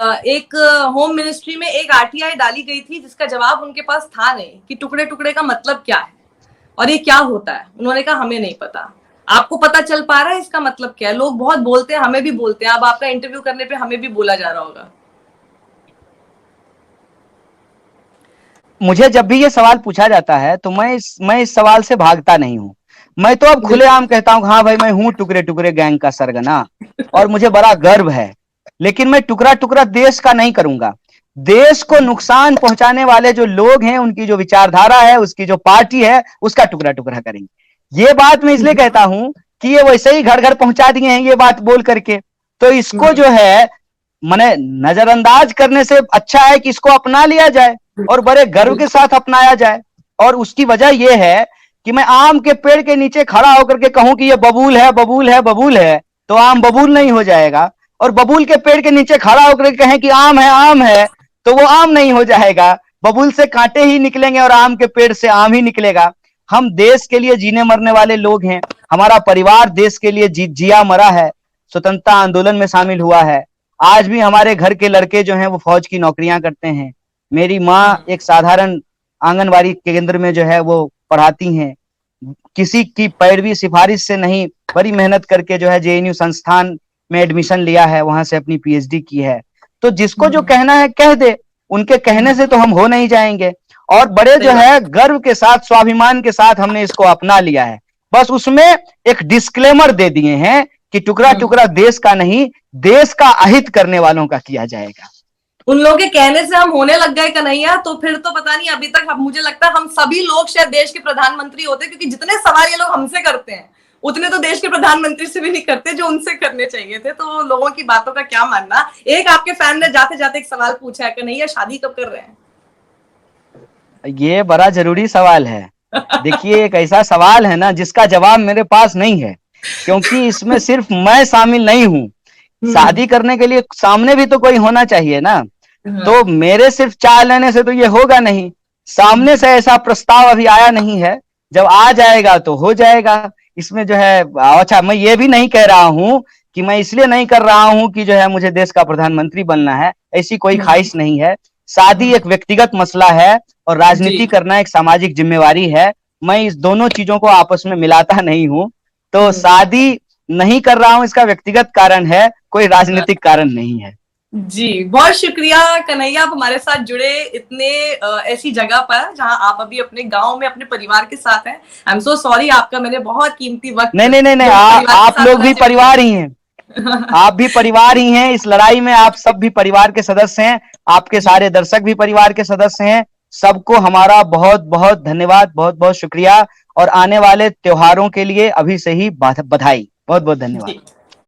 एक home ministry में एक आरटीआई डाली गई थी जिसका जवाब उनके पास था नहीं कि टुकड़े टुकड़े का मतलब क्या है और ये क्या होता है। उन्होंने कहा हमें नहीं पता। आपको पता चल पा रहा है इसका मतलब क्या है? लोग बहुत बोलते हैं, हमें भी बोलते हैं। अब आपका इंटरव्यू करने पे हमें भी बोला जा रहा होगा। मुझे जब भी ये सवाल पूछा जाता है तो मैं इस सवाल से भागता नहीं हूं। मैं तो अब खुलेआम कहता हूं, हाँ भाई मैं हूं टुकड़े टुकड़े गैंग का सरगना और मुझे बड़ा गर्व है। लेकिन मैं टुकड़ा टुकड़ा देश का नहीं करूंगा। देश को नुकसान पहुंचाने वाले जो लोग हैं, उनकी जो विचारधारा है, उसकी जो पार्टी है, उसका टुकड़ा टुकड़ा करेंगे। ये बात मैं इसलिए कहता हूं कि ये वैसे ही घर घर पहुंचा दिए हैं ये बात बोल करके। तो इसको जो है माने नजरअंदाज करने से अच्छा है कि इसको अपना लिया जाए और बड़े गर्व के साथ अपनाया जाए। और उसकी वजह यह है कि मैं आम के पेड़ के नीचे खड़ा होकर के कहूं कि ये बबूल है, बबूल है, बबूल है, तो आम बबूल नहीं हो जाएगा। और बबूल के पेड़ के नीचे खड़ा होकर के कहें कि आम है, तो वो आम नहीं हो जाएगा। बबूल से कांटे ही निकलेंगे और आम के पेड़ से आम ही निकलेगा। हम देश के लिए जीने मरने वाले लोग हैं। हमारा परिवार देश के लिए जिया मरा है, स्वतंत्रता आंदोलन में शामिल हुआ है। आज भी हमारे घर के लड़के जो हैं वो फौज की नौकरियां करते हैं। मेरी माँ एक साधारण आंगनवाड़ी केंद्र में जो है वो पढ़ाती हैं। किसी की पैरवी सिफारिश से नहीं, बड़ी मेहनत करके जो है जेएनयू संस्थान में एडमिशन लिया है, वहां से अपनी पीएचडी की है। तो जिसको जो कहना है कह दे, उनके कहने से तो हम हो नहीं जाएंगे। और बड़े जो है गर्व के साथ, स्वाभिमान के साथ हमने इसको अपना लिया है। बस उसमें एक डिस्क्लेमर दे दिए हैं कि टुकड़ा टुकड़ा देश का नहीं, देश का अहित करने वालों का किया जाएगा। उन लोगों के कहने से हम होने लग गए कन्हैया, तो फिर तो पता नहीं अभी तक मुझे लगता है हम सभी लोग शायद देश के प्रधानमंत्री होते, क्योंकि जितने सवाल ये लोग हमसे करते हैं उतने तो देश के प्रधानमंत्री से भी नहीं करते जो उनसे करने चाहिए थे। तो लोगों की बातों का क्या मानना। एक आपके फैन ने जाते जाते एक सवाल पूछा है, कन्हैया शादी कब कर रहे हैं? ये बड़ा जरूरी सवाल है। देखिए, एक ऐसा सवाल है ना जिसका जवाब मेरे पास नहीं है, क्योंकि इसमें सिर्फ मैं शामिल नहीं हूं। शादी करने के लिए सामने भी तो कोई होना चाहिए ना। तो मेरे सिर्फ चाह लेने से तो ये होगा नहीं। सामने से ऐसा प्रस्ताव अभी आया नहीं है। जब आ जाएगा तो हो जाएगा। इसमें जो है, अच्छा मैं ये भी नहीं कह रहा हूं कि मैं इसलिए नहीं कर रहा हूं कि जो है मुझे देश का प्रधानमंत्री बनना है, ऐसी कोई ख्वाहिश नहीं है। शादी एक व्यक्तिगत मसला है और राजनीति करना एक सामाजिक जिम्मेवारी है। मैं इस दोनों चीजों को आपस में मिलाता नहीं हूं। तो शादी नहीं कर रहा हूं, इसका व्यक्तिगत कारण है, कोई राजनीतिक कारण नहीं है। जी, बहुत शुक्रिया कन्हैया, आप हमारे साथ जुड़े इतने ऐसी जगह पर जहां आप अभी अपने गांव में अपने परिवार के साथ हैं। आई एम सो सॉरी, आपका मैंने बहुत कीमती वक्त नहीं, आप लोग भी परिवार ही हैं। आप भी परिवार ही हैं। इस लड़ाई में आप सब भी परिवार के सदस्य हैं। आपके सारे दर्शक भी परिवार के सदस्य हैं। सबको हमारा बहुत बहुत धन्यवाद, बहुत बहुत शुक्रिया। और आने वाले त्योहारों के लिए अभी से ही बधाई। बहुत बहुत धन्यवाद।